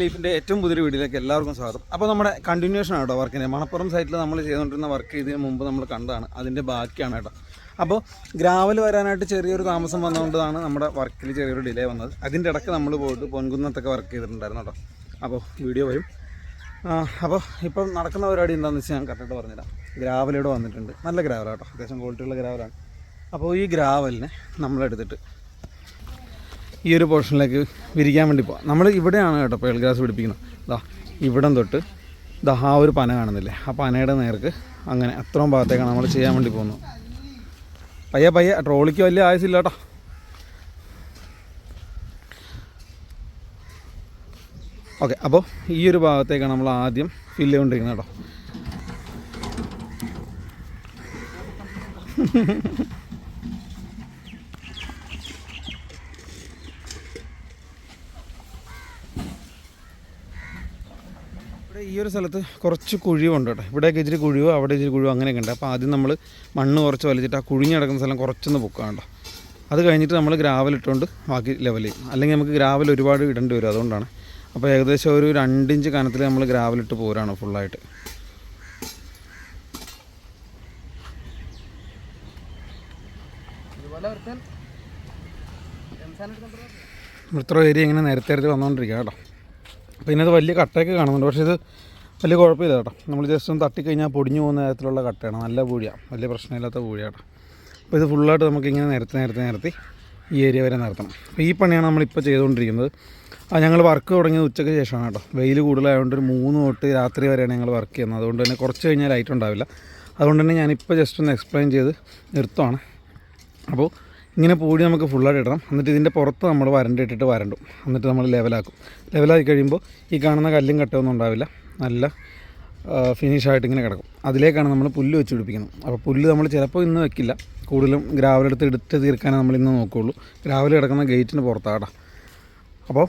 ലീഫിൻ്റെ ഏറ്റവും പുതിയൊരു വീഡിയോയിലേക്ക് എല്ലാവർക്കും സ്വാഗതം. അപ്പോൾ നമ്മുടെ കണ്ടിന്യൂഷൻ ആണ് കേട്ടോ വർക്കിൻ്റെ. മണപ്പുറം സൈറ്റിൽ നമ്മൾ ചെയ്തുകൊണ്ടിരുന്ന വർക്ക് ഇതിന് മുമ്പ് നമ്മൾ കണ്ടതാണ്, അതിൻ്റെ ബാക്കിയാണ് കേട്ടോ. അപ്പോൾ ഗ്രാവൽ വരാനായിട്ട് ചെറിയൊരു താമസം വന്നുകൊണ്ടാണ് നമ്മുടെ വർക്കിൽ ചെറിയൊരു ഡിലേ വന്നത്. അതിൻ്റെ ഇടയ്ക്ക് നമ്മൾ പോയിട്ട് പൊൻകുന്നത്തൊക്കെ വർക്ക് ചെയ്തിട്ടുണ്ടായിരുന്നു കേട്ടോ. അപ്പോൾ വീഡിയോ വരും. അപ്പോൾ ഇപ്പം നടക്കുന്ന പരിപാടി എന്താണെന്ന് വെച്ചാൽ ഞാൻ കറക്റ്റായിട്ട് പറഞ്ഞുതരാം. ഗ്രാവലിവിടെ വന്നിട്ടുണ്ട്, നല്ല ഗ്രാവലാണ് കേട്ടോ, അത്യാവശ്യം ക്വാളിറ്റിയുള്ള ഗ്രാവലാണ്. അപ്പോൾ ഈ ഗ്രാവലിനെ നമ്മളെടുത്തിട്ട് ഈ ഒരു പോർഷനിലേക്ക് വിരിക്കാൻ വേണ്ടി പോകാം. നമ്മൾ ഇവിടെയാണ് കേട്ടോ പേൾ ഗ്രാസ് പിടിപ്പിക്കുന്നത്. ഇതാ ഇവിടം തൊട്ട് ഇതാ ആ ഒരു പന കാണുന്നില്ലേ, ആ പനയുടെ നേർക്ക് അങ്ങനെ അത്രയും ഭാഗത്തേക്കാണ് നമ്മൾ ചെയ്യാൻ വേണ്ടി പോകുന്നത്. പയ്യെ ട്രോളിക്ക് വലിയ ആയുസില്ല കേട്ടോ. ഓക്കെ, അപ്പോൾ ഈ ഒരു ഭാഗത്തേക്കാണ് നമ്മൾ ആദ്യം ഫില്ല് ചെയ്തുകൊണ്ടിരിക്കുന്നത് കേട്ടോ. ഈ ഒരു സ്ഥലത്ത് കുറച്ച് കുഴിവുണ്ട് കേട്ടോ. ഇവിടെയൊക്കെ ഇച്ചിരി കുഴിവ്, അവിടെ ഇച്ചിരി കുഴിവ്, അങ്ങനെയൊക്കെ ഉണ്ട്. അപ്പോൾ ആദ്യം നമ്മൾ മണ്ണ് കുറച്ച് വലിച്ചിട്ട് ആ കുഴിഞ്ഞ് കിടക്കുന്ന സ്ഥലം കുറച്ചൊന്ന് പൊക്കാം കേട്ടോ. അത് കഴിഞ്ഞിട്ട് നമ്മൾ ഗ്രാവൽ ഇട്ടുകൊണ്ട് ബാക്കി ലെവൽ ചെയ്യും. അല്ലെങ്കിൽ നമുക്ക് ഗ്രാവൽ ഒരുപാട് ഇടേണ്ടി വരും, അതുകൊണ്ടാണ്. അപ്പോൾ ഏകദേശം ഒരു 2 ഇഞ്ച് കനത്തിൽ നമ്മൾ ഗ്രാവലിട്ട് പോരാണ് ഫുള്ളായിട്ട്. ഇത്ര ഏരിയ ഇങ്ങനെ നിരത്തി വന്നുകൊണ്ടിരിക്കുക കേട്ടോ. അപ്പോൾ ഇതിനകത്ത് വലിയ കട്ടയൊക്കെ കാണുന്നുണ്ട്, പക്ഷേ ഇത് വലിയ കുഴപ്പമില്ല കേട്ടോ. നമ്മൾ ജസ്റ്റ് ഒന്ന് തട്ടിക്കഴിഞ്ഞാൽ പൊടിഞ്ഞു പോകുന്ന തരത്തിലുള്ള കട്ടയാണ്, നല്ല പൂഴിയാണ്, വലിയ പ്രശ്നമില്ലാത്ത പൂഴിയാണ്. അപ്പോൾ ഇത് ഫുള്ളായിട്ട് നമുക്കിങ്ങനെ നിരത്തി ഈ ഏരിയ വരെ നിർത്തണം. അപ്പോൾ ഈ പണിയാണ് നമ്മളിപ്പോൾ ചെയ്തുകൊണ്ടിരിക്കുന്നത്. ഞങ്ങൾ വർക്ക് തുടങ്ങിയത് ഉച്ചയ്ക്ക് ശേഷമാണ് കേട്ടോ. വെയിൽ കൂടുതലായതുകൊണ്ട് ഒരു 3 തൊട്ട് രാത്രി വരെയാണ് ഞങ്ങൾ വർക്ക് ചെയ്യുന്നത്. അതുകൊണ്ട് തന്നെ കുറച്ച് കഴിഞ്ഞാൽ ലൈറ്റ് ഉണ്ടാവില്ല. അതുകൊണ്ട് തന്നെ ഞാനിപ്പോൾ ജസ്റ്റ് ഒന്ന് എക്സ്പ്ലെയിൻ ചെയ്ത് നിർത്തുവാണ്. അപ്പോൾ ഇങ്ങനെ പൂടി നമുക്ക് ഫുള്ളായിട്ട് ഇടണം. എന്നിട്ട് ഇതിൻ്റെ പുറത്ത് നമ്മൾ വരണ്ടിട്ടിട്ട് വരണ്ടും. എന്നിട്ട് നമ്മൾ ലെവലാക്കും. ലെവലാക്കി കഴിയുമ്പോൾ ഈ കാണുന്ന കല്ലും കട്ടയൊന്നും ഉണ്ടാവില്ല, നല്ല ഫിനിഷായിട്ട് ഇങ്ങനെ കിടക്കും. അതിലേക്കാണ് നമ്മൾ പുല്ല് വെച്ച് പിടിപ്പിക്കുന്നത്. അപ്പോൾ പുല്ല് നമ്മൾ ചിലപ്പോൾ ഇന്ന് വെക്കില്ല, കൂടുതലും ഗ്രാവലെടുത്ത് തീർക്കാനേ നമ്മൾ ഇന്ന് നോക്കുകയുള്ളൂ. ഗ്രാവൽ കിടക്കുന്ന ഗേറ്റിന് പുറത്താടാ. അപ്പോൾ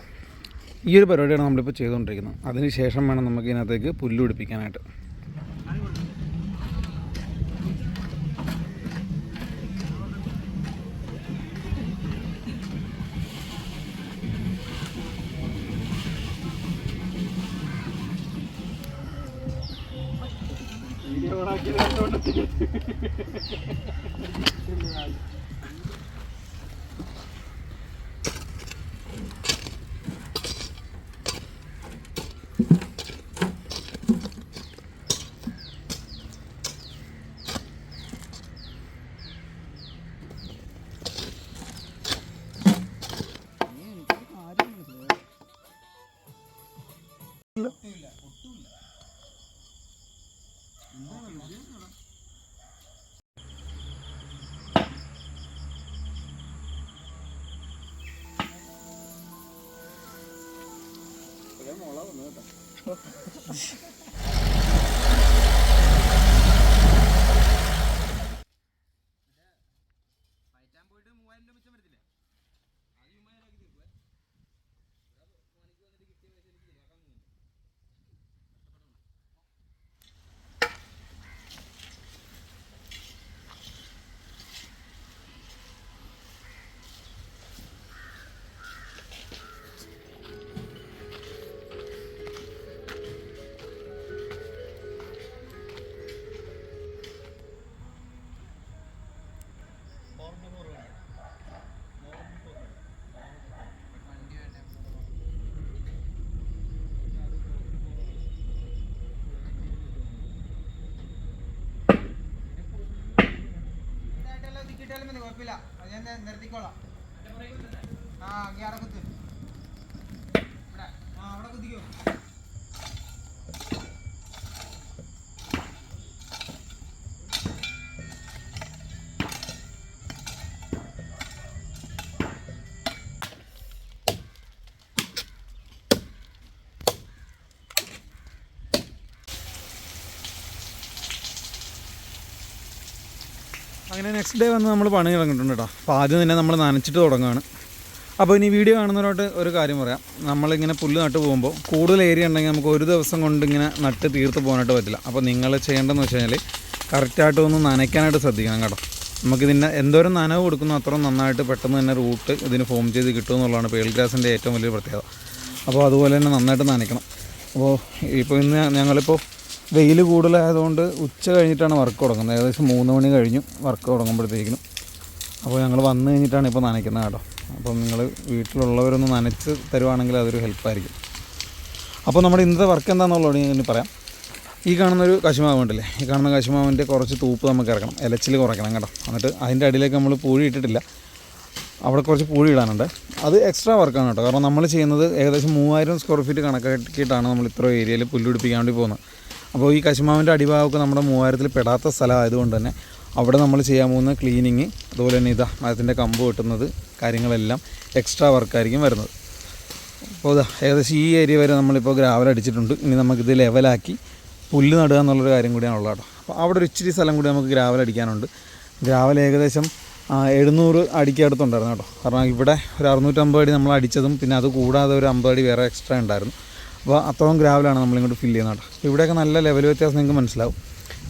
ഈ ഒരു പരിപാടിയാണ് നമ്മളിപ്പോൾ ചെയ്തുകൊണ്ടിരിക്കുന്നത്. അതിന് ശേഷം വേണം നമുക്ക് ഇതിനകത്തേക്ക് പുല്ല് പിടിപ്പിക്കാനായിട്ട്. കുഴപ്പമില്ല, ഞാൻ നിർത്തിക്കോളാം. അവിടെ കുത്ത്, അവിടെ കുത്തിക്കോ. അങ്ങനെ നെക്സ്റ്റ് ഡേ വന്ന് നമ്മൾ പണി തുടങ്ങിയിട്ടുണ്ട് കേട്ടോ. അപ്പോൾ ആദ്യം തന്നെ നമ്മൾ നനച്ചിട്ട് തുടങ്ങുകയാണ്. അപ്പോൾ ഇനി വീഡിയോ കാണുന്നവരോട്ട് ഒരു കാര്യം പറയാം. നമ്മളിങ്ങനെ പുല്ല് നട്ട് പോകുമ്പോൾ കൂടുതൽ ഏരിയ ഉണ്ടെങ്കിൽ നമുക്ക് ഒരു ദിവസം കൊണ്ട് ഇങ്ങനെ നട്ട് തീർത്ത് പോകാനായിട്ട് പറ്റില്ല. അപ്പോൾ നിങ്ങൾ ചെയ്യേണ്ടതെന്ന് വെച്ച് കഴിഞ്ഞാൽ കറക്റ്റായിട്ട് ഒന്ന് നനയ്ക്കാനായിട്ട് ശ്രദ്ധിക്കണം കേട്ടോ. നമുക്കിതിൻ്റെ എന്തോരം നനവ് കൊടുക്കുന്നോ അത്രയും നന്നായിട്ട് പെട്ടെന്ന് തന്നെ റൂട്ട് ഇതിന് ഫോം ചെയ്ത് കിട്ടുമെന്നുള്ളതാണ് പേൾ ഗ്രാസിൻ്റെ ഏറ്റവും വലിയ പ്രത്യേകത. അപ്പോൾ അതുപോലെ തന്നെ നന്നായിട്ട് നനയ്ക്കണം. അപ്പോൾ ഇപ്പോൾ ഇന്ന് ഞങ്ങളിപ്പോൾ വെയിൽ കൂടുതലായതുകൊണ്ട് ഉച്ച കഴിഞ്ഞിട്ടാണ് വർക്ക് തുടങ്ങുന്നത്. ഏകദേശം 3 മണി കഴിഞ്ഞു വർക്ക് തുടങ്ങുമ്പോഴത്തേക്കിനും. അപ്പോൾ ഞങ്ങൾ വന്നു കഴിഞ്ഞിട്ടാണ് ഇപ്പോൾ നനയ്ക്കുന്നത് കേട്ടോ. അപ്പം നിങ്ങൾ വീട്ടിലുള്ളവരൊന്ന് നനച്ച് തരുവാണെങ്കിൽ അതൊരു ഹെൽപ്പായിരിക്കും. അപ്പോൾ നമ്മുടെ ഇന്നത്തെ വർക്ക് എന്താണെന്നുള്ളത് ഞാൻ പറയാം. ഈ കാണുന്നൊരു കശുമാവ് ഉണ്ടല്ലേ, ഈ കാണുന്ന കശുമാവിൻ്റെ കുറച്ച് തൂപ്പ് നമുക്ക് ഇറക്കണം, ഇലച്ചിൽ കുറയ്ക്കണം കേട്ടോ. എന്നിട്ട് അതിൻ്റെ അടിയിലേക്ക് നമ്മൾ പൂഴി ഇട്ടിട്ടില്ല, അവിടെ കുറച്ച് പൂഴി ഇടാനുണ്ട്. അത് എക്സ്ട്രാ വർക്കാണ് കേട്ടോ. കാരണം നമ്മൾ ചെയ്യുന്നത് ഏകദേശം 3000 സ്ക്വയർ ഫീറ്റ് കണക്കാക്കിയിട്ടാണ് നമ്മൾ ഇത്ര ഏരിയയിൽ പുല്ലുപിടിപ്പിക്കാൻ വേണ്ടി പോകുന്നത്. അപ്പോൾ ഈ കശുമാവിൻ്റെ അടിഭാഗമൊക്കെ നമ്മുടെ 3000-ൽ പെടാത്ത സ്ഥലമായതുകൊണ്ട് തന്നെ അവിടെ നമ്മൾ ചെയ്യാൻ പോകുന്ന ക്ലീനിങ്, അതുപോലെ തന്നെ മരത്തിൻ്റെ കമ്പ് വെട്ടുന്നത് കാര്യങ്ങളെല്ലാം എക്സ്ട്രാ വർക്കായിരിക്കും വരുന്നത്. അപ്പോൾ ഏകദേശം ഈ ഏരിയ വരെ നമ്മളിപ്പോൾ ഗ്രാവൽ അടിച്ചിട്ടുണ്ട്. ഇനി നമുക്കിത് ലെവലാക്കി പുല്ല് നടുക എന്നുള്ളൊരു കാര്യം കൂടിയാണ് ഉള്ളത് കേട്ടോ. അപ്പോൾ അവിടെ ഒരു ഇച്ചിരി സ്ഥലം കൂടി നമുക്ക് ഗ്രാവൽ അടിക്കാനുണ്ട്. ഗ്രാവൽ ഏകദേശം 700 അടിക്ക് അടുത്തുണ്ടായിരുന്നു കേട്ടോ. കാരണം ഇവിടെ ഒരു 650 അടി നമ്മൾ അടിച്ചതും പിന്നെ അത് കൂടാതെ ഒരു 50 അടി വേറെ എക്സ്ട്രാ ഉണ്ടായിരുന്നു. അപ്പോൾ അത്രയും ഗ്രാവലാണ് നമ്മളിങ്ങോട്ട് ഫില്ല് ചെയ്യുന്നത് കേട്ടോ. അപ്പോൾ ഇവിടെയൊക്കെ നല്ല ലെവൽ വ്യത്യാസം നിങ്ങൾക്ക് മനസ്സിലാവും.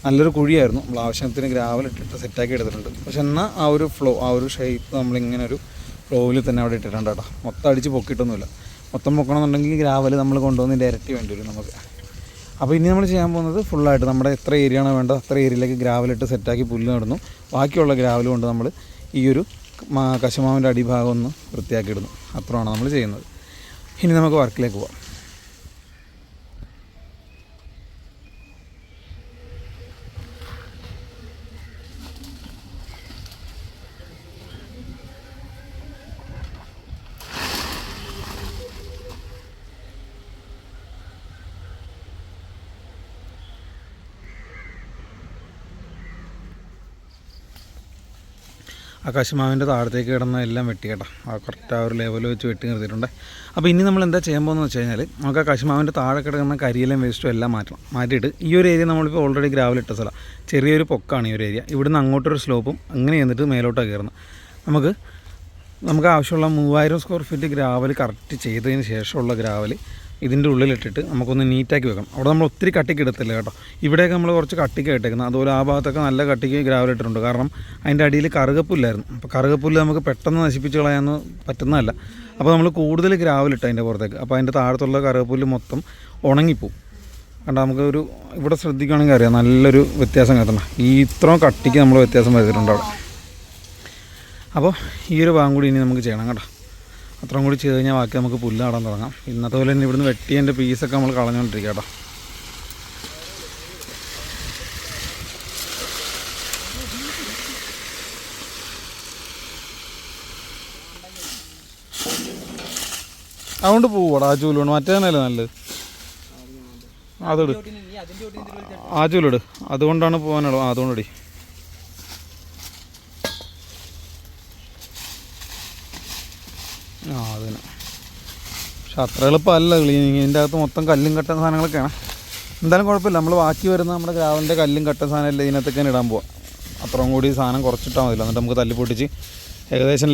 നല്ലൊരു കുഴിയായിരുന്നു, നമ്മൾ ആവശ്യത്തിന് ഗ്രാവൽ ഇട്ടിട്ട് സെറ്റാക്കി എടുത്തിട്ടുണ്ട്. പക്ഷെ എന്നാൽ ആ ഒരു ഫ്ലോ, ആ ഒരു ഷേപ്പ് നമ്മളിങ്ങനെ ഒരു ഫ്ലോയിൽ തന്നെ അവിടെ ഇട്ടിട്ടുണ്ട് കേട്ടോ. മൊത്തം അടിച്ച് പൊക്കിയിട്ടൊന്നുമില്ല. മൊത്തം പൊക്കണമെന്നുണ്ടെങ്കിൽ ഗ്രാവൽ നമ്മൾ കൊണ്ടുവന്നതിൻ്റെ ഇരട്ടി വേണ്ടി വരും നമുക്ക്. അപ്പോൾ ഇനി നമ്മൾ ചെയ്യാൻ പോകുന്നത് ഫുള്ളായിട്ട് നമ്മുടെ എത്ര ഏരിയയാണോ വേണ്ടത് അത്ര ഏരിയയിലേക്ക് ഗ്രാവലിട്ട് സെറ്റാക്കി പുല്ല് നടുന്നു. ബാക്കിയുള്ള ഗ്രാവൽ കൊണ്ട് നമ്മൾ ഈ ഒരു കശുമാവിൻ്റെ അടിഭാഗം ഒന്ന് വൃത്തിയാക്കി ഇടുന്നു. അത്രയാണ് നമ്മൾ ചെയ്യുന്നത്. ഇനി നമുക്ക് വർക്കിലേക്ക് പോവാം. ആ കശുമാവിൻ്റെ താഴത്തേക്ക് കിടന്ന എല്ലാം വെട്ടി കേട്ടോ. ആ കറക്റ്റ് ആ ഒരു ലെവൽ വെച്ച് വെട്ടി നിർത്തിയിട്ടുണ്ട്. അപ്പോൾ ഇനി നമ്മൾ എന്താ ചെയ്യാൻ പോകുന്നത് വെച്ച് കഴിഞ്ഞാൽ നമുക്ക് ആ കശുമാവിൻ്റെ താഴെ കിടക്കുന്ന കരിയിലും വേസ്റ്റും എല്ലാം മാറ്റണം. മാറ്റിയിട്ട് ഈ ഒരു ഏരിയ നമ്മളിപ്പോൾ ഓൾറെഡി ഗ്രാവൽ ഇട്ട സ്ഥലം, ചെറിയൊരു പൊക്കാണ് ഈ ഒരു ഏരിയ. ഇവിടുന്ന് അങ്ങോട്ടൊരു സ്ലോപ്പും അങ്ങനെ ചെന്നിട്ട് മേലോട്ടാണ് കയറുന്നത്. നമുക്ക് ആവശ്യമുള്ള 3000 സ്ക്വയർ ഫീറ്റ് ഗ്രാവൽ കറക്റ്റ് ചെയ്തതിന് ശേഷമുള്ള ഗ്രാവൽ ഇതിൻ്റെ ഉള്ളിലിട്ടിട്ട് നമുക്കൊന്ന് നീറ്റാക്കി വെക്കണം. അവിടെ നമ്മൾ ഒത്തിരി കട്ടിക്ക് ഇടത്തില്ല കേട്ടോ. ഇവിടെയൊക്കെ നമ്മൾ കുറച്ച് കട്ടിക്ക് ഇട്ടേക്കുന്നത്. അതുപോലെ ആ ഭാഗത്തൊക്കെ നല്ല കട്ടിക്ക് ഗ്രാവൽ ഇട്ടിട്ടുണ്ട്. കാരണം അതിൻ്റെ അടിയിൽ കറുകപ്പുല്ലായിരുന്നു. അപ്പോൾ കറുകപ്പുല്ല് നമുക്ക് പെട്ടെന്ന് നശിപ്പിച്ച് കളയാൻ പറ്റുന്നതല്ല. അപ്പോൾ നമ്മൾ കൂടുതൽ ഗ്രാവൽ ഇട്ട് അതിൻ്റെ പുറത്തേക്ക്, അപ്പോൾ അതിൻ്റെ താഴത്തുള്ള കറുകപ്പുല്ല് മൊത്തം ഉണങ്ങിപ്പോവും. കണ്ടോ, നമുക്കൊരു ഇവിടെ ശ്രദ്ധിക്കുകയാണെങ്കിൽ അറിയാം നല്ലൊരു വ്യത്യാസം കിട്ടണം. ഈ ഇത്രയും കട്ടിക്ക് നമ്മൾ വ്യത്യാസം വരുത്തിയിട്ടുണ്ട് അവിടെ. അപ്പോൾ ഈ ഒരു ഭാഗം കൂടി ഇനി നമുക്ക് ചെയ്യണം കേട്ടോ. അത്രയും കൂടി ചെയ്ത് കഴിഞ്ഞാൽ ബാക്കി നമുക്ക് പുല്ല് നടാൻ തുടങ്ങാം. ഇന്നത്തെ പോലെ തന്നെ ഇവിടുന്ന് വെട്ടിയതിൻ്റെ പീസൊക്കെ നമ്മൾ കളഞ്ഞുകൊണ്ടിരിക്കുക കേട്ടോ. അതുകൊണ്ട് പോവാടാ, ആ ചൂലുകൊണ്ട് മറ്റേതന്നെയല്ലേ നല്ലത്. അതിട്, ആ ചൂലിട്, അതുകൊണ്ടാണ് പോകാനുള്ളത്. അതുകൊണ്ടിടി. അതിന് പക്ഷെ അത്ര എളുപ്പമല്ല ക്ലീനിങ്. ഇതിൻ്റെ അകത്ത് മൊത്തം കല്ലും കട്ടൻ സാധനങ്ങളൊക്കെയാണ്. എന്തായാലും കുഴപ്പമില്ല, നമ്മൾ ബാക്കി വരുന്ന നമ്മുടെ ഗ്രാവലിൻ്റെ കല്ലും കട്ടൻ സാധനം എല്ലാം ഇതിനകത്തൊക്കെ ഇടാൻ പോവാം. അത്രയും കൂടി സാധനം കുറച്ചിട്ടാൽ മതില്ല. എന്നിട്ട് നമുക്ക് തല്ലി പൊട്ടിച്ച് ഏകദേശം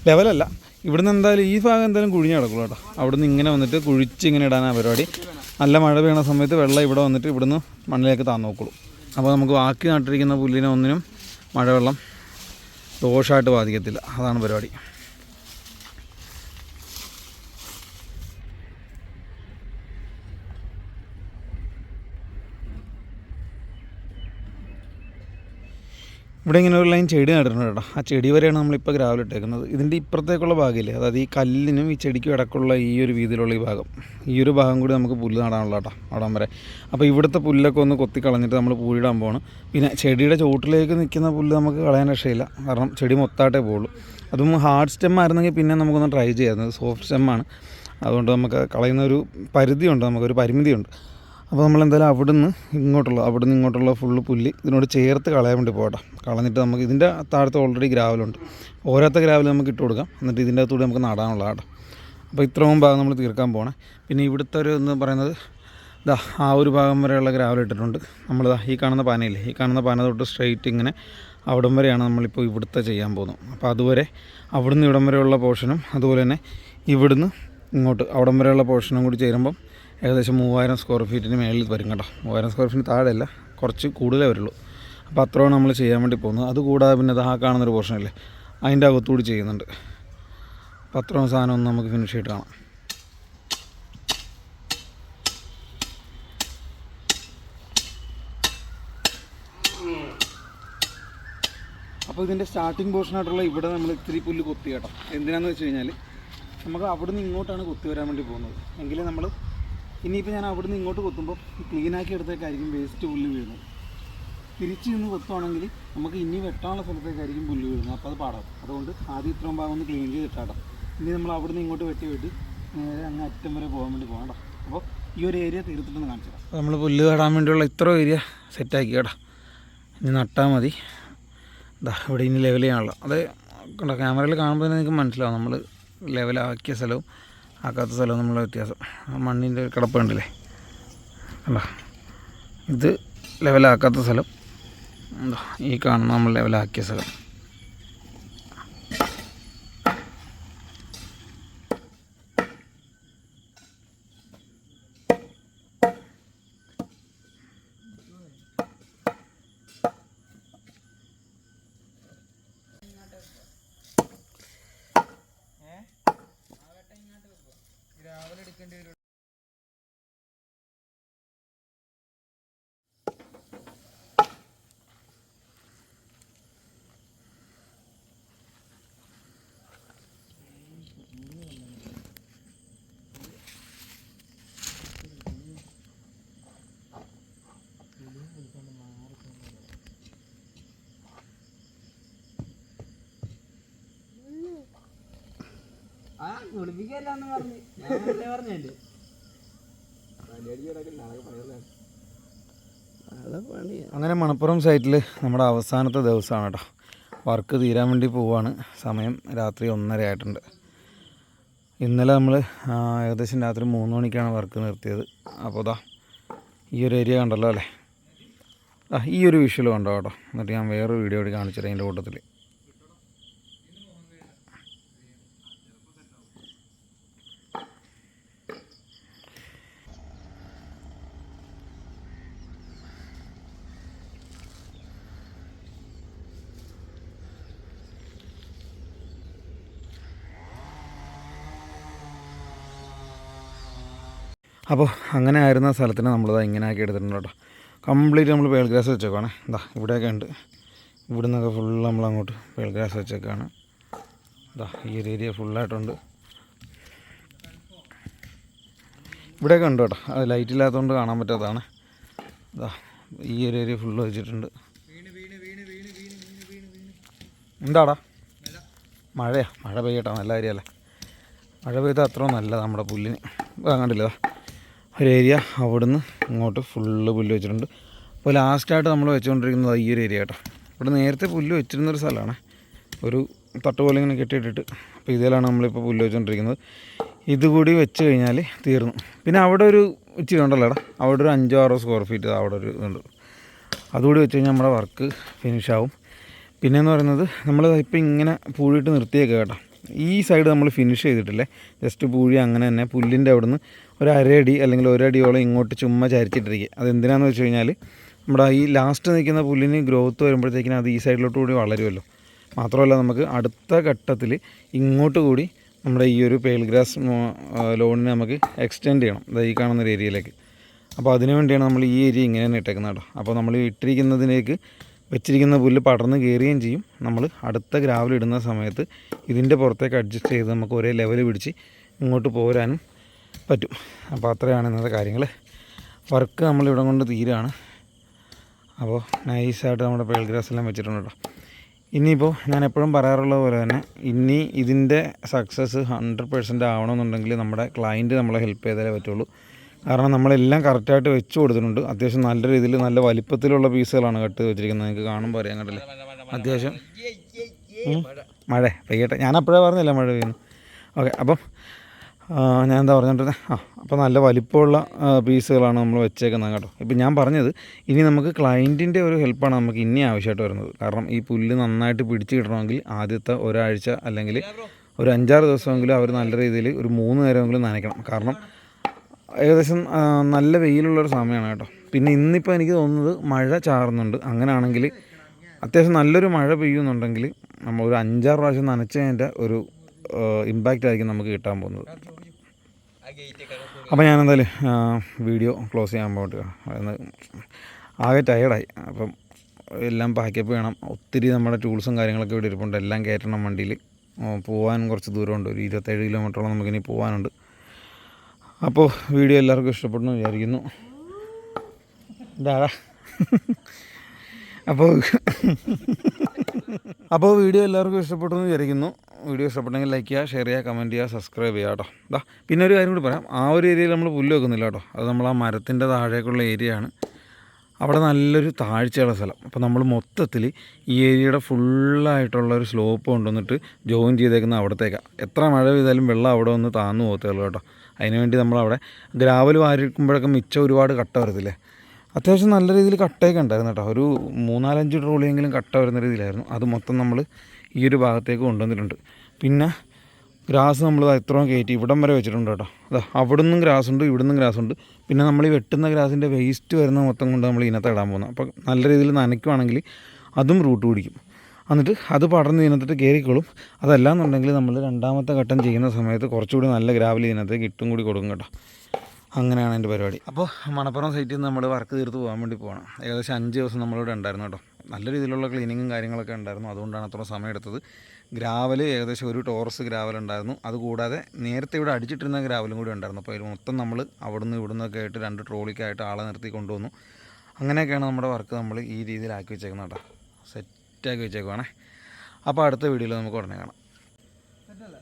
ലെവലല്ല, ഇവിടുന്ന് എന്തായാലും ഈ ഭാഗം എന്തായാലും കുഴിഞ്ഞ് കിടക്കുള്ളൂ കേട്ടോ. അവിടുന്ന് ഇങ്ങനെ വന്നിട്ട് കുഴിച്ച് ഇങ്ങനെ ഇടാനാണ് പരിപാടി. നല്ല മഴ പെയ്യുന്ന സമയത്ത് വെള്ളം ഇവിടെ വന്നിട്ട് ഇവിടുന്ന് മണ്ണിലേക്ക് താന്ന് നോക്കുള്ളൂ. അപ്പോൾ നമുക്ക് ബാക്കി നട്ടിരിക്കുന്ന പുല്ലിനെ ഒന്നിനും മഴവെള്ളം ദോഷമായിട്ട് ബാധിക്കത്തില്ല. അതാണ് പരിപാടി. ഇവിടെ ഇങ്ങനെ ഒരു ലൈൻ ചെടി നട്ടിട്ടുണ്ട് കേട്ടോ. ആ ചെടി വരെയാണ് നമ്മളിപ്പോൾ ഗ്രാവൽ ഇട്ടേക്കുന്നത്. ഇതിൻ്റെ ഇപ്പുറത്തേക്കുള്ള ഭാഗമില്ലേ, അതായത് ഈ കല്ലിനും ഈ ചെടിക്കും ഇടക്കുള്ള ഈ ഒരു വീതിയിലുള്ള ഈ ഒരു ഭാഗം കൂടി നമുക്ക് പുല്ല് നടാനുള്ള കേട്ടോ, അവിടം വരെ. അപ്പോൾ ഇവിടുത്തെ പുല്ലൊക്കെ ഒന്ന് കൊത്തി കളഞ്ഞിട്ട് നമ്മൾ പൂഴിടാൻ പോകണം. പിന്നെ ചെടിയുടെ ചുവട്ടിലേക്ക് നിൽക്കുന്ന പുല്ല് നമുക്ക് കളയാൻ രക്ഷയില്ല, കാരണം ചെടി മൊത്തമായിട്ടേ പോകുള്ളൂ. അതും ഹാർഡ് സ്റ്റെം ആയിരുന്നെങ്കിൽ പിന്നെ നമുക്കൊന്ന് ട്രൈ ചെയ്യാമായിരുന്നു. സോഫ്റ്റ് സ്റ്റെമ്മാണ്, അതുകൊണ്ട് നമുക്ക് കളയുന്ന ഒരു പരിധിയുണ്ട്, നമുക്കൊരു പരിമിതിയുണ്ട്. അപ്പോൾ നമ്മളെന്തായാലും അവിടുന്ന് ഇങ്ങോട്ടുള്ള ഫുള്ള് പുല്ല് ഇതിനോട് ചേർത്ത് കളയാൻ വേണ്ടി പോകട്ടെ. കളഞ്ഞിട്ട് നമുക്ക് ഇതിൻ്റെ താഴത്ത് ഓൾറെഡി ഗ്രാവലുണ്ട്, ഓരോത്ത ഗ്രാവൽ നമുക്ക് ഇട്ട് കൊടുക്കാം. എന്നിട്ട് ഇതിൻ്റെ അകത്തൂടെ നമുക്ക് നടാനുള്ള കേട്ടോ. അപ്പോൾ ഇത്രയും ഭാഗം നമ്മൾ തീർക്കാൻ പോകണം. പിന്നെ ഇവിടുത്തെ ഒരു എന്ന് പറയുന്നത് ആ ഒരു ഭാഗം വരെയുള്ള ഗ്രാവൽ ഇട്ടിട്ടുണ്ട്. ഈ കാണുന്ന പാനയില്ലേ, ഈ കാണുന്ന പാന തൊട്ട് സ്ട്രെയിറ്റ് ഇങ്ങനെ അവിടം വരെയാണ് നമ്മളിപ്പോൾ ഇവിടുത്തെ ചെയ്യാൻ പോകുന്നത്. അപ്പോൾ അതുവരെ അവിടുന്ന് ഇവിടം വരെയുള്ള പോർഷനും അതുപോലെ തന്നെ ഇവിടുന്ന് ഇങ്ങോട്ട് അവിടം വരെയുള്ള പോർഷനും കൂടി ചേരുമ്പം ഏകദേശം 3000 സ്ക്വയർ ഫീറ്റിന് മേളിൽ വരും കേട്ടോ. 3000 സ്ക്വയർ ഫീറ്റിന് താഴെയല്ല, കുറച്ച് കൂടുതലേ വരുള്ളൂ. അപ്പോൾ അത്രയാണ് നമ്മൾ ചെയ്യാൻ വേണ്ടി പോകുന്നത്. അതുകൂടാതെ പിന്നെ ആ കാണുന്നൊരു പോർഷനല്ലേ, അതിൻ്റെ അകത്തുകൂടി ചെയ്യുന്നുണ്ട്. അപ്പോൾ അത്രയും സാധനം ഒന്ന് നമുക്ക് ഫിനിഷ് ചെയ്തിട്ട് കാണാം. അപ്പോൾ ഇതിൻ്റെ സ്റ്റാർട്ടിങ് പോർഷനായിട്ടുള്ള ഇവിടെ നമ്മൾ ഇത്തിരി പുല്ല് കൊത്തി കേട്ടോ. എന്തിനാണെന്ന് വെച്ച് കഴിഞ്ഞാൽ നമുക്ക് അവിടെ നിന്ന് ഇങ്ങോട്ടാണ് കൊത്തി വരാൻ വേണ്ടി പോകുന്നത്. എങ്കിൽ നമ്മൾ ഇനിയിപ്പോൾ ഞാൻ അവിടെ നിന്ന് ഇങ്ങോട്ട് കൊത്തുമ്പോൾ ക്ലീനാക്കി എടുത്തേക്കായിരിക്കും വേസ്റ്റ് പുല്ല് വീഴുന്നത്. തിരിച്ച് നിന്ന് കൊത്തുവാണെങ്കിൽ നമുക്ക് ഇനി വെട്ടാനുള്ള സ്ഥലത്തേക്കായിരിക്കും പുല്ല് വീഴുന്നത്. അപ്പോൾ അത് പാടാം. അതുകൊണ്ട് ആദ്യം ഇത്രയും ഭാഗം ഒന്ന് ക്ലീൻ ചെയ്തിട്ടാടാം. ഇനി നമ്മൾ അവിടെ നിന്ന് ഇങ്ങോട്ട് വെട്ടി നേരെ അങ്ങ് അറ്റം വരെ പോകാൻ വേണ്ടി പോകാം കേട്ടോ. അപ്പോൾ ഈ ഒരു ഏരിയ തീർത്തിട്ടൊന്ന് കാണിച്ചു തരാം. അപ്പോൾ നമ്മൾ പുല്ല് നടാൻ വേണ്ടിയുള്ള ഇത്ര ഏരിയ സെറ്റാക്കി കേട്ടോ. ഇനി നട്ടാൽ മതി. ഇതാ ഇവിടെ ഇനി ലെവൽ ചെയ്യാനുള്ളൂ. അത് കണ്ടോ, ക്യാമറയിൽ കാണുമ്പോൾ തന്നെ നിങ്ങൾക്ക് മനസ്സിലാവും നമ്മൾ ലെവലാക്കിയ സ്ഥലവും ആക്കാത്ത സ്ഥലവും നമ്മളുടെ വ്യത്യാസം. മണ്ണിൻ്റെ കിടപ്പ് കണ്ടില്ലേ, കണ്ടോ, ഇത് ലെവലാക്കാത്ത സ്ഥലം, എന്താ ഈ കാണുന്ന നമ്മൾ ലെവലാക്കിയ സ്ഥലം. അങ്ങനെ മണപ്പുറം സൈറ്റിൽ നമ്മുടെ അവസാനത്തെ ദിവസമാണ് കേട്ടോ. വർക്ക് തീരാൻ വേണ്ടി പോവാണ്. സമയം രാത്രി 1:30 ആയിട്ടുണ്ട്. ഇന്നലെ നമ്മൾ ഏകദേശം രാത്രി 3 മണിക്കാണ് വർക്ക് നിർത്തിയത്. അപ്പോൾ ഇതാ ഈ ഒരു ഏരിയ കണ്ടല്ലോ അല്ലേ, ഈ ഒരു വിഷ്വൽ കണ്ടോ കേട്ടോ. എന്നിട്ട് ഞാൻ വേറൊരു വീഡിയോ കൂടി കാണിച്ചിട്ട് അതിൻ്റെ കൂട്ടത്തിൽ. അപ്പോൾ അങ്ങനെ ആയിരുന്ന സ്ഥലത്തിന് നമ്മളിതാ ഇങ്ങനെ ആക്കി എടുത്തിട്ടുണ്ട് കേട്ടോ. കംപ്ലീറ്റ് നമ്മൾ പേൾ ഗ്രാസ് വെച്ചേക്കാണ്. ഇതാ ഇവിടെയൊക്കെ ഉണ്ട്. ഇവിടെ നിന്നൊക്കെ ഫുൾ നമ്മളങ്ങോട്ട് പേൾ ഗ്രാസ് വെച്ചേക്കാണ്. ഇതാ ഈ ഒരു ഏരിയ ഫുള്ളായിട്ടുണ്ട്. ഇവിടെയൊക്കെ ഉണ്ട് കേട്ടോ. അത് ലൈറ്റ് ഇല്ലാത്തതുകൊണ്ട് കാണാൻ പറ്റാത്തതാണ്. ഇതാ ഈ ഒരു ഏരിയ ഫുള്ള് വെച്ചിട്ടുണ്ട്. എന്താടാ മഴയാ? മഴ പെയ്യട്ടോ, നല്ല കാര്യമല്ലേ. മഴ പെയ്താൽ അത്രയും നല്ലതാണ് നമ്മുടെ പുല്ലിന്. കണ്ടില്ല ഒരു ഏരിയ അവിടുന്ന് ഇങ്ങോട്ട് ഫുള്ള് പുല്ല് വെച്ചിട്ടുണ്ട്. അപ്പോൾ ലാസ്റ്റായിട്ട് നമ്മൾ വെച്ചുകൊണ്ടിരിക്കുന്നത് ഈ ഒരു ഏരിയ കേട്ടോ. ഇവിടെ നേരത്തെ പുല്ല് വെച്ചിരുന്നൊരു സ്ഥലമാണ്, ഒരു തട്ട് പോലെ ഇങ്ങനെ കെട്ടിയിട്ടിട്ട്. അപ്പോൾ ഇതിലാണ് നമ്മളിപ്പോൾ പുല്ല് വെച്ചുകൊണ്ടിരിക്കുന്നത്. ഇതുകൂടി വെച്ച് കഴിഞ്ഞാൽ തീർന്നു. പിന്നെ അവിടെ ഒരു ഇച്ചിരി ഉണ്ടല്ലോ എടാ, അവിടെ ഒരു 5-6 സ്ക്വയർ ഫീറ്റ് അവിടെ ഒരു ഇതുണ്ട്. അതുകൂടി വെച്ച് കഴിഞ്ഞാൽ നമ്മുടെ വർക്ക് ഫിനിഷാവും. പിന്നെയെന്ന് പറയുന്നത് നമ്മൾ ഇപ്പോൾ ഇങ്ങനെ പൂഴിയിട്ട് നിർത്തിയേക്കുക കേട്ടോ. ഈ സൈഡ് നമ്മൾ ഫിനിഷ് ചെയ്തിട്ടില്ലേ, ജസ്റ്റ് പൂഴി അങ്ങനെ തന്നെ പുല്ലിൻ്റെ അവിടെ നിന്ന് ഒരു അരയടി അല്ലെങ്കിൽ 1 അടിയോളം ഇങ്ങോട്ട് ചുമ്മാ ചരിച്ചിട്ടിരിക്കുക. അതെന്തിനാണെന്ന് വെച്ച് കഴിഞ്ഞാൽ നമ്മുടെ ഈ ലാസ്റ്റ് നിൽക്കുന്ന പുല്ലിന് ഗ്രോത്ത് വരുമ്പോഴത്തേക്കിനും അത് ഈ സൈഡിലോട്ട് കൂടി വളരുമല്ലോ. മാത്രമല്ല നമുക്ക് അടുത്ത ഘട്ടത്തിൽ ഇങ്ങോട്ട് കൂടി നമ്മുടെ ഈ ഒരു പേൾ ഗ്രാസ് ലോണിനെ നമുക്ക് എക്സ്റ്റെൻഡ് ചെയ്യണം, ഈ കാണുന്ന ഒരു ഏരിയയിലേക്ക്. അപ്പോൾ അതിനു വേണ്ടിയാണ് നമ്മൾ ഈ ഏരിയ ഇങ്ങനെ തന്നെ ഇട്ടേക്കുന്നത് കേട്ടോ. അപ്പോൾ നമ്മൾ ഇട്ടിരിക്കുന്നതിലേക്ക് വെച്ചിരിക്കുന്ന പുല്ല് പടർന്ന് കയറുകയും ചെയ്യും. നമ്മൾ അടുത്ത ഗ്രാവൽ ഇടുന്ന സമയത്ത് ഇതിൻ്റെ പുറത്തേക്ക് അഡ്ജസ്റ്റ് ചെയ്ത് നമുക്ക് ഒരേ ലെവൽ പിടിച്ച് ഇങ്ങോട്ട് പോരാനും പറ്റും. അപ്പോൾ അത്രയാണ് ഇന്നത്തെ കാര്യങ്ങൾ. വർക്ക് നമ്മളിവിടെ കൊണ്ട് തീരാണ്. അപ്പോൾ നൈസായിട്ട് നമ്മുടെ പേൾ ഗ്രാസ് എല്ലാം വെച്ചിട്ടുണ്ട് കേട്ടോ. ഇനിയിപ്പോൾ ഞാൻ എപ്പോഴും പറയാറുള്ള പോലെ തന്നെ ഇനി ഇതിൻ്റെ സക്സസ് 100% ആവണമെന്നുണ്ടെങ്കിൽ നമ്മുടെ ക്ലയൻറ്റ് നമ്മളെ ഹെൽപ്പ് ചെയ്താലേ പറ്റുള്ളൂ. കാരണം നമ്മളെല്ലാം കറക്റ്റായിട്ട് വെച്ച് കൊടുത്തിട്ടുണ്ട്. അത്യാവശ്യം നല്ല രീതിയിൽ നല്ല വലിപ്പത്തിലുള്ള പീസുകളാണ് കട്ട് വെച്ചിരിക്കുന്നത്. നിങ്ങൾക്ക് കാണുമ്പോൾ അറിയാൻ കണ്ടില്ലേ, അത്യാവശ്യം മഴ പെയ്യട്ടെ. ഞാൻ അപ്പോഴേ പറഞ്ഞില്ല മഴ പെയ്യുന്നു. ഓക്കെ, അപ്പം ഞാൻ എന്താ പറഞ്ഞിട്ടുള്ളത്, അപ്പോൾ നല്ല വലിപ്പമുള്ള പീസുകളാണ് നമ്മൾ വെച്ചേക്കുന്നത് കേട്ടോ. ഇപ്പം ഞാൻ പറഞ്ഞത് ഇനി നമുക്ക് ക്ലയൻറ്റിൻ്റെ ഒരു ഹെൽപ്പാണ് നമുക്ക് ഇനി ആവശ്യമായിട്ട് വരുന്നത്. കാരണം ഈ പുല്ല് നന്നായിട്ട് പിടിച്ച് കിട്ടണമെങ്കിൽ ആദ്യത്തെ ഒരാഴ്ച അല്ലെങ്കിൽ ഒരു 5-6 ദിവസമെങ്കിലും അവർ നല്ല രീതിയിൽ ഒരു 3 നേരമെങ്കിലും നനയ്ക്കണം. കാരണം ഏകദേശം നല്ല വെയിലുള്ളൊരു സമയമാണ് കേട്ടോ. പിന്നെ ഇന്നിപ്പോൾ എനിക്ക് തോന്നുന്നത് മഴ ചാറുന്നുണ്ട്. അങ്ങനെയാണെങ്കിൽ അത്യാവശ്യം നല്ലൊരു മഴ പെയ്യുന്നുണ്ടെങ്കിൽ നമ്മൾ ഒരു 5-6 പ്രാവശ്യം നനച്ചതിൻ്റെ ഒരു ഇമ്പാക്റ്റ് ആയിരിക്കും നമുക്ക് കിട്ടാൻ പോകുന്നത്. അപ്പോൾ ഞാനെന്തായാലും വീഡിയോ ക്ലോസ് ചെയ്യാൻ പോയിട്ട് ആകെ ടയേർഡായി. അപ്പം എല്ലാം പാക്കപ്പ് ചെയ്യണം. ഒത്തിരി നമ്മുടെ ടൂൾസും കാര്യങ്ങളൊക്കെ ഇവിടെ ഇരിപ്പുണ്ട്. എല്ലാം കയറ്റണം വണ്ടിയിൽ. പോകാൻ കുറച്ച് ദൂരമുണ്ട്, ഒരു 27 കിലോമീറ്ററോളം നമുക്കിനി പോകാനുണ്ട്. അപ്പോൾ വീഡിയോ എല്ലാവർക്കും ഇഷ്ടപ്പെടുന്നു വിചാരിക്കുന്നു. ഇതാടാ അപ്പോൾ വീഡിയോ എല്ലാവർക്കും ഇഷ്ടപ്പെട്ടു എന്ന് വിചാരിക്കുന്നു. വീഡിയോ ഇഷ്ടപ്പെട്ടെങ്കിൽ ലൈക്ക് ചെയ്യുക, ഷെയർ ചെയ്യുക, കമൻറ്റ് ചെയ്യുക, സബ്സ്ക്രൈബ് ചെയ്യുക കേട്ടോ. പിന്നെ ഒരു കാര്യം കൂടി പറയാം. ആ ഒരു ഏരിയയിൽ നമ്മൾ പുല്ല് വെക്കുന്നില്ല കേട്ടോ. അത് നമ്മൾ ആ മരത്തിൻ്റെ താഴേക്കുള്ള ഏരിയയാണ്. അവിടെ നല്ലൊരു താഴ്ചയുള്ള സ്ഥലം. അപ്പോൾ നമ്മൾ മൊത്തത്തിൽ ഈ ഏരിയയുടെ ഫുള്ളായിട്ടുള്ളൊരു സ്ലോപ്പ് കൊണ്ടുവന്നിട്ട് ജോയിൻ ചെയ്തേക്കുന്ന അവിടത്തേക്കാണ്. എത്ര മഴ പെയ്താലും വെള്ളം അവിടെ വന്ന് താന്നു പോകത്തുള്ളൂ കേട്ടോ. അതിനുവേണ്ടി നമ്മളവിടെ ഗ്രാവൽ വാരിക്കുമ്പോഴൊക്കെ മിച്ചം ഒരുപാട് കട്ട വരത്തില്ലേ, അത്യാവശ്യം നല്ല രീതിയിൽ കട്ടയൊക്കെ ഉണ്ടായിരുന്നു കേട്ടോ. ഒരു 3-4 ട്രോളിയെങ്കിലും കട്ട വരുന്ന രീതിയിലായിരുന്നു. അത് മൊത്തം നമ്മൾ ഈ ഒരു ഭാഗത്തേക്ക് കൊണ്ടുവന്നിട്ടുണ്ട്. പിന്നെ ഗ്രാസ് നമ്മൾ ഇത്രയും കയറ്റി ഇവിടം വരെ വെച്ചിട്ടുണ്ട് കേട്ടോ. അതാ അവിടെ നിന്നും ഗ്രാസ് ഉണ്ട്, ഇവിടെ നിന്നും ഗ്രാസ് ഉണ്ട്. പിന്നെ നമ്മൾ ഈ വെട്ടുന്ന ഗ്രാസിൻ്റെ വേസ്റ്റ് വരുന്ന മൊത്തം കൊണ്ട് നമ്മൾ ഇതിനകത്ത് ഇടാൻ പോകുന്നത്. അപ്പോൾ നല്ല രീതിയിൽ നനയ്ക്കുവാണെങ്കിൽ അതും റൂട്ട് പിടിക്കും. എന്നിട്ട് അത് പടർന്ന് ഇതിനകത്തിട്ട് കയറിക്കോളും. അതല്ലാന്നുണ്ടെങ്കിൽ നമ്മൾ രണ്ടാമത്തെ ഘട്ടം ചെയ്യുന്ന സമയത്ത് കുറച്ചുകൂടി നല്ല ഗ്രാവൽ ഇതിനകത്തേക്ക് ഇട്ടും കൂടി കൊടുക്കും കേട്ടോ. അങ്ങനെയാണ് എൻ്റെ പരിപാടി. അപ്പോൾ മണപ്പുറം സൈറ്റിൽ നിന്ന് നമ്മൾ വർക്ക് തീർത്ത് പോകാൻ വേണ്ടി പോകണം. ഏകദേശം 5 ദിവസം നമ്മളിവിടെ ഉണ്ടായിരുന്നു കേട്ടോ. നല്ല രീതിയിലുള്ള ക്ലീനിങ്ങും കാര്യങ്ങളൊക്കെ ഉണ്ടായിരുന്നു. അതുകൊണ്ടാണ് അത്ര സമയം എടുത്തത്. ഗ്രാവൽ ഏകദേശം ഒരു ടോറസ് ഗ്രാവൽ ഉണ്ടായിരുന്നു. അതുകൂടാതെ നേരത്തെ ഇവിടെ അടിച്ചിട്ടിരുന്ന ഗ്രാവലും കൂടി ഉണ്ടായിരുന്നു. അപ്പോൾ അതിൽ മൊത്തം നമ്മൾ അവിടുന്ന് ഇവിടുന്നൊക്കെ ആയിട്ട് 2 ട്രോളിക്കായിട്ട് ആളെ നിർത്തി കൊണ്ടുവന്നു. അങ്ങനെയൊക്കെയാണ് നമ്മുടെ വർക്ക് നമ്മൾ ഈ രീതിയിലാക്കി വെച്ചേക്കുന്നത് കേട്ടോ. സെറ്റാക്കി വെച്ചേക്കുവാണേ. അപ്പോൾ അടുത്ത വീഡിയോയിൽ നമുക്ക് ഉടനെ കാണാം. സെറ്റല്ലേ?